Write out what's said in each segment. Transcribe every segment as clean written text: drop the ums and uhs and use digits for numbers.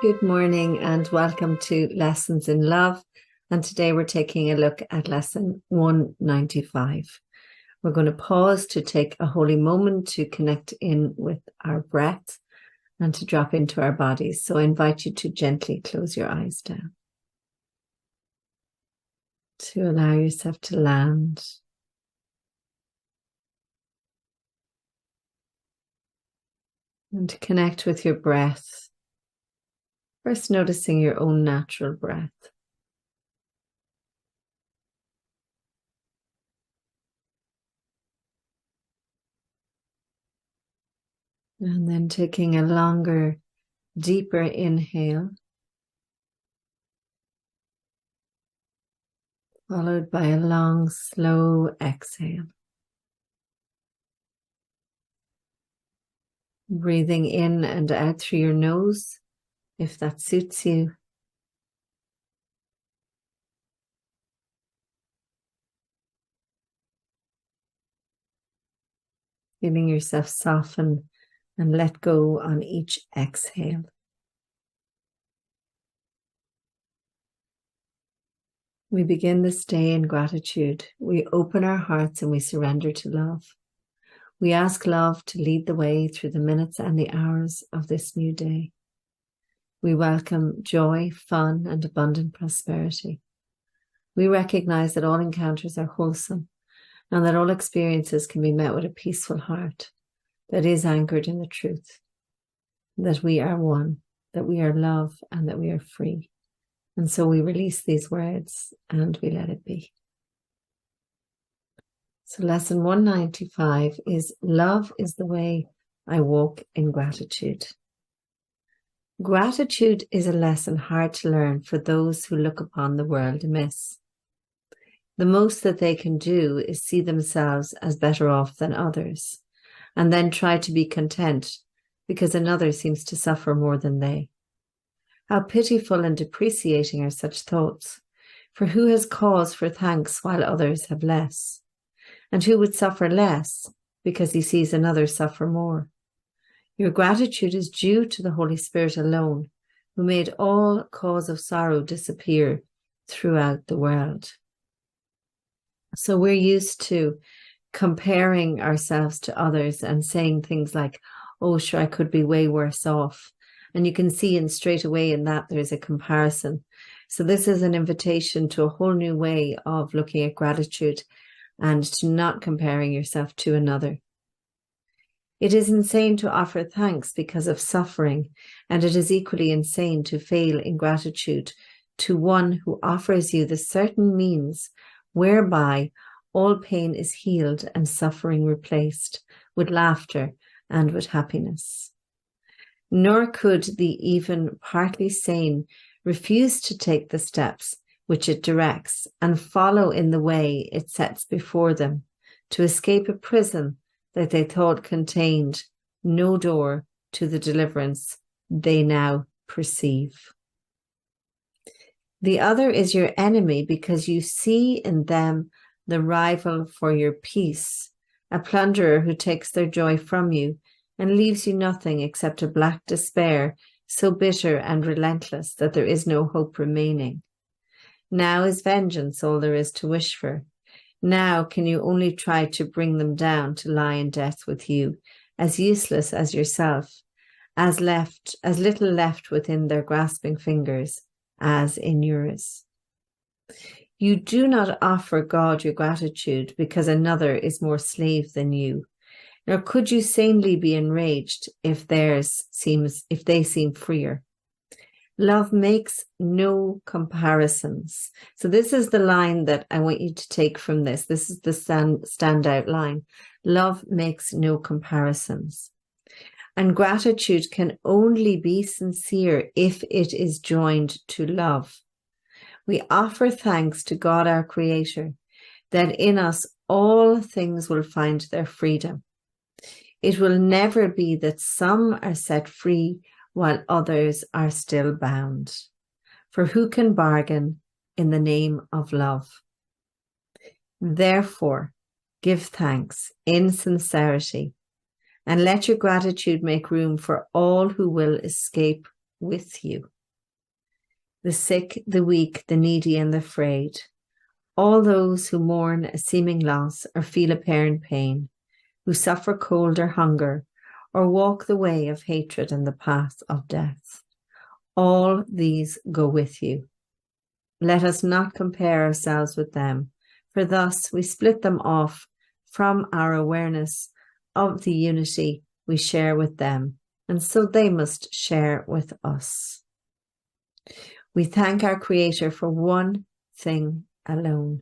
Good morning and welcome to Lessons in Love. And today we're taking a look at lesson 195. We're going to pause to take a holy moment to connect in with our breath and to drop into our bodies. So I invite you to gently close your eyes down, to allow yourself to land. And to connect with your breath. First, noticing your own natural breath. And then taking a longer, deeper inhale, followed by a long, slow exhale. Breathing in and out through your nose, if that suits you. Feeling yourself soften and let go on each exhale. We begin this day in gratitude. We open our hearts and we surrender to love. We ask love to lead the way through the minutes and the hours of this new day. We welcome joy, fun, and abundant prosperity. We recognize that all encounters are wholesome and that all experiences can be met with a peaceful heart that is anchored in the truth, that we are one, that we are love, and that we are free. And so we release these words and we let it be. So lesson 195 is love is the way I walk in gratitude. Gratitude is a lesson hard to learn for those who look upon the world amiss. The most that they can do is see themselves as better off than others, and then try to be content because another seems to suffer more than they. How pitiful and depreciating are such thoughts, for who has cause for thanks while others have less? And who would suffer less because he sees another suffer more? Your gratitude is due to the Holy Spirit alone, who made all cause of sorrow disappear throughout the world. So we're used to comparing ourselves to others and saying things like, oh, sure, I could be way worse off. And you can see in straight away in that there's a comparison. So this is an invitation to a whole new way of looking at gratitude and to not comparing yourself to another. It is insane to offer thanks because of suffering, and it is equally insane to fail in gratitude to one who offers you the certain means whereby all pain is healed and suffering replaced with laughter and with happiness. Nor could the even partly sane refuse to take the steps which it directs and follow in the way it sets before them to escape a prison that they thought contained no door to the deliverance they now perceive. The other is your enemy because you see in them the rival for your peace, a plunderer who takes their joy from you and leaves you nothing except a black despair so bitter and relentless that there is no hope remaining. Now is vengeance all there is to wish for. Now can you only try to bring them down to lie in death with you, as useless as yourself, as little left within their grasping fingers as in yours. You do not offer God your gratitude because another is more slave than you, nor could you sanely be enraged if they seem freer. Love makes no comparisons. So this is the line that I want you to take from this. This is the standout line. Love makes no comparisons. And gratitude can only be sincere if it is joined to love. We offer thanks to God our Creator, that in us all things will find their freedom. It will never be that some are set free while others are still bound. For who can bargain in the name of love? Therefore, give thanks in sincerity, and let your gratitude make room for all who will escape with you. the sick, the weak, the needy, and the afraid, all those who mourn a seeming loss or feel apparent pain, who suffer cold or hunger, or walk the way of hatred and the path of death. All these go with you. Let us not compare ourselves with them, for thus we split them off from our awareness of the unity we share with them, and so they must share with us. We thank our Creator for one thing alone,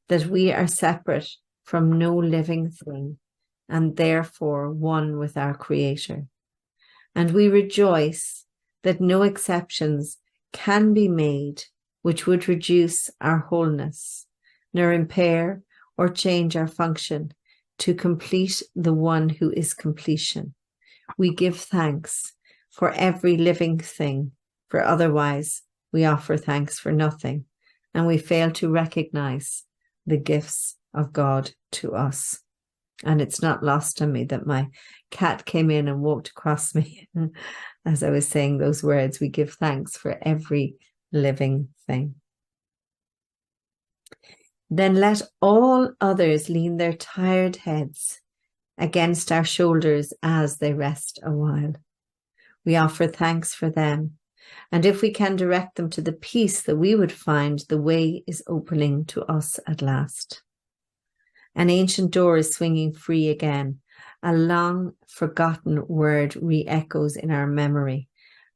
that we are separate from no living thing, and therefore one with our Creator. And we rejoice that no exceptions can be made which would reduce our wholeness, nor impair or change our function to complete the one who is completion. We give thanks for every living thing, for otherwise we offer thanks for nothing, and we fail to recognize the gifts of God to us. And it's not lost on me that my cat came in and walked across me as I was saying those words. We give thanks for every living thing. Then let all others lean their tired heads against our shoulders as they rest a while. We offer thanks for them, and if we can direct them to the peace that we would find, the way is opening to us at last. An ancient door is swinging free again. A long forgotten word re-echoes in our memory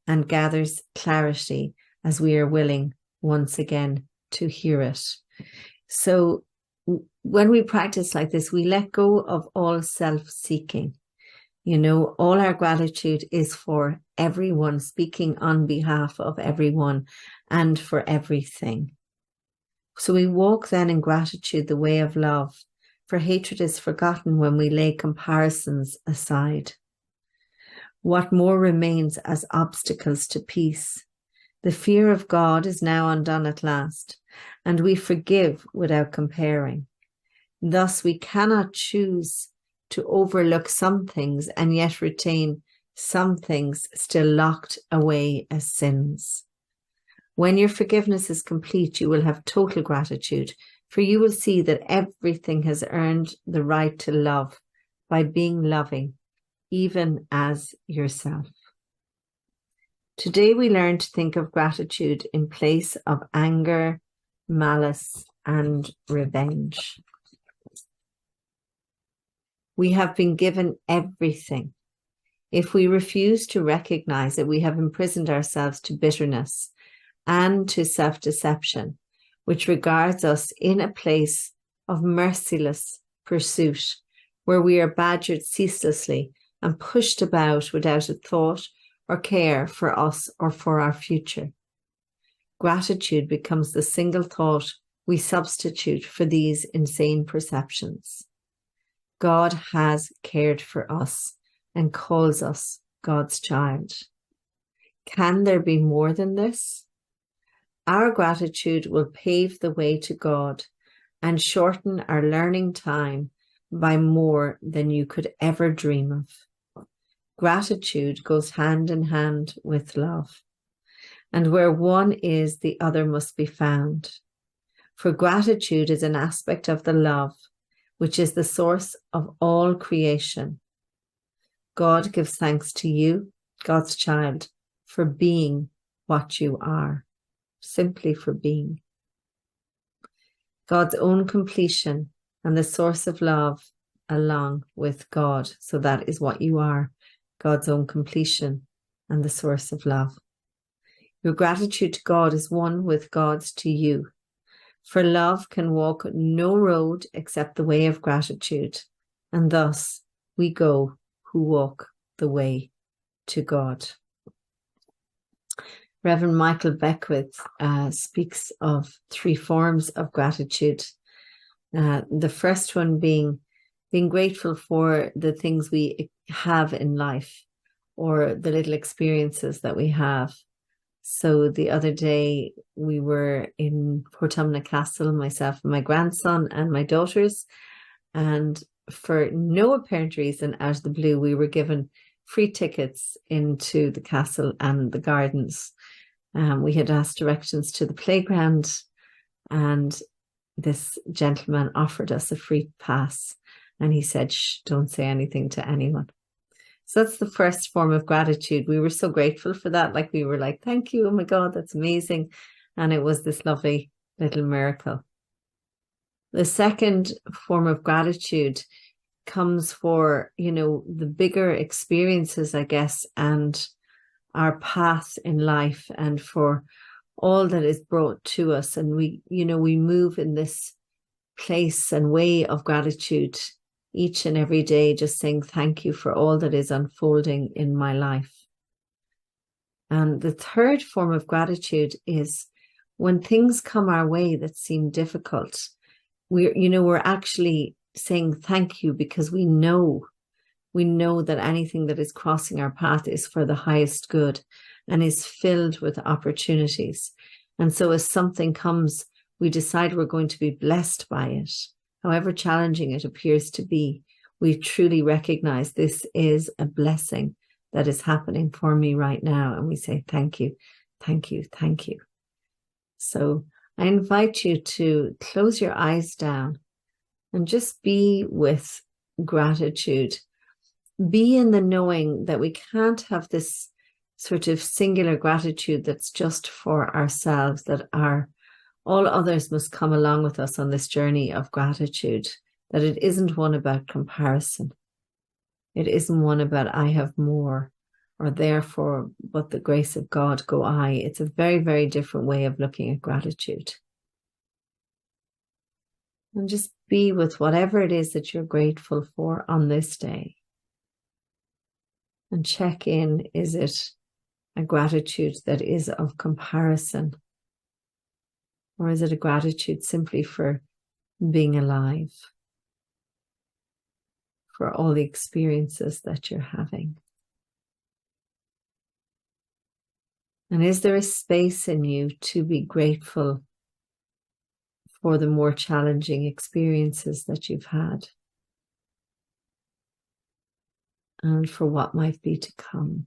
and gathers clarity as we are willing once again to hear it. So when we practice like this, we let go of all self-seeking. You know, all our gratitude is for everyone, speaking on behalf of everyone and for everything. So we walk then in gratitude, the way of love, for hatred is forgotten when we lay comparisons aside. What more remains as obstacles to peace? The fear of God is now undone at last, and we forgive without comparing. Thus we cannot choose to overlook some things and yet retain some things still locked away as sins. When your forgiveness is complete, you will have total gratitude, for you will see that everything has earned the right to love by being loving, even as yourself. Today we learn to think of gratitude in place of anger, malice, and revenge. We have been given everything. If we refuse to recognize it, we have imprisoned ourselves to bitterness and to self-deception, which regards us in a place of merciless pursuit, where we are badgered ceaselessly and pushed about without a thought or care for us or for our future. Gratitude becomes the single thought we substitute for these insane perceptions. God has cared for us and calls us God's child. Can there be more than this? Our gratitude will pave the way to God and shorten our learning time by more than you could ever dream of. Gratitude goes hand in hand with love, and where one is, the other must be found. For gratitude is an aspect of the love, which is the source of all creation. God gives thanks to you, God's child, for being what you are, simply for being. God's own completion and the source of love along with God. So that is what you are, God's own completion and the source of love. Your gratitude to God is one with God's to you. For love can walk no road except the way of gratitude, and thus we go who walk the way to God. Reverend Michael Beckwith speaks of 3 forms of gratitude. The first one being grateful for the things we have in life, or the little experiences that we have. So the other day we were in Portumna Castle, myself and my grandson and my daughters, and for no apparent reason, out of the blue, we were given free tickets into the castle and the gardens. We had asked directions to the playground, and this gentleman offered us a free pass, and he said, "Shh, don't say anything to anyone." So that's the first form of gratitude. We were so grateful for that. Like, we were like, thank you. Oh my God, that's amazing. And it was this lovely little miracle. The second form of gratitude comes for, the bigger experiences, I guess, and our path in life, and for all that is brought to us. And we move in this place and way of gratitude each and every day, just saying thank you for all that is unfolding in my life. And the third form of gratitude is when things come our way that seem difficult, we're actually saying thank you, because we know that anything that is crossing our path is for the highest good and is filled with opportunities. And so as something comes, we decide we're going to be blessed by it. However challenging it appears to be, we truly recognize this is a blessing that is happening for me right now. And we say, thank you, thank you, thank you. So I invite you to close your eyes down and just be with gratitude. Be in the knowing that we can't have this sort of singular gratitude that's just for ourselves, that all others must come along with us on this journey of gratitude, that it isn't one about comparison. It isn't one about I have more, or therefore, but the grace of God go I. It's a very, very different way of looking at gratitude. And just be with whatever it is that you're grateful for on this day. And check in, is it a gratitude that is of comparison? Or is it a gratitude simply for being alive, for all the experiences that you're having? And is there a space in you to be grateful for the more challenging experiences that you've had, and for what might be to come?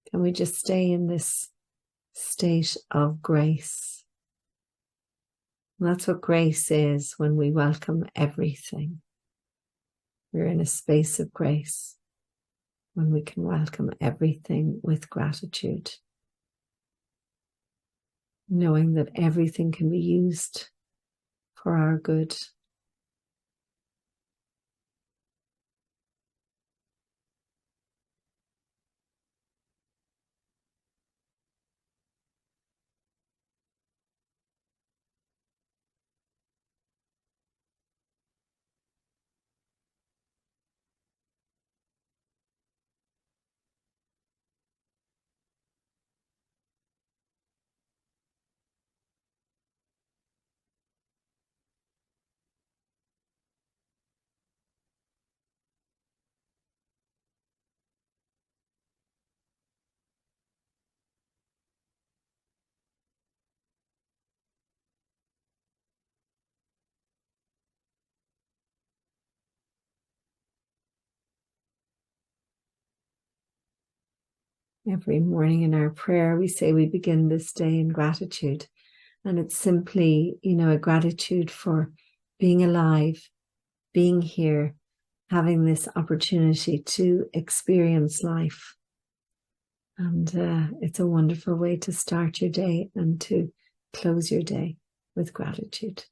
Can we just stay in this state of grace? And that's what grace is, when we welcome everything. We're in a space of grace when we can welcome everything with gratitude, knowing that everything can be used for our good. Every morning in our prayer, we say we begin this day in gratitude. And it's simply, a gratitude for being alive, being here, having this opportunity to experience life. And it's a wonderful way to start your day and to close your day with gratitude.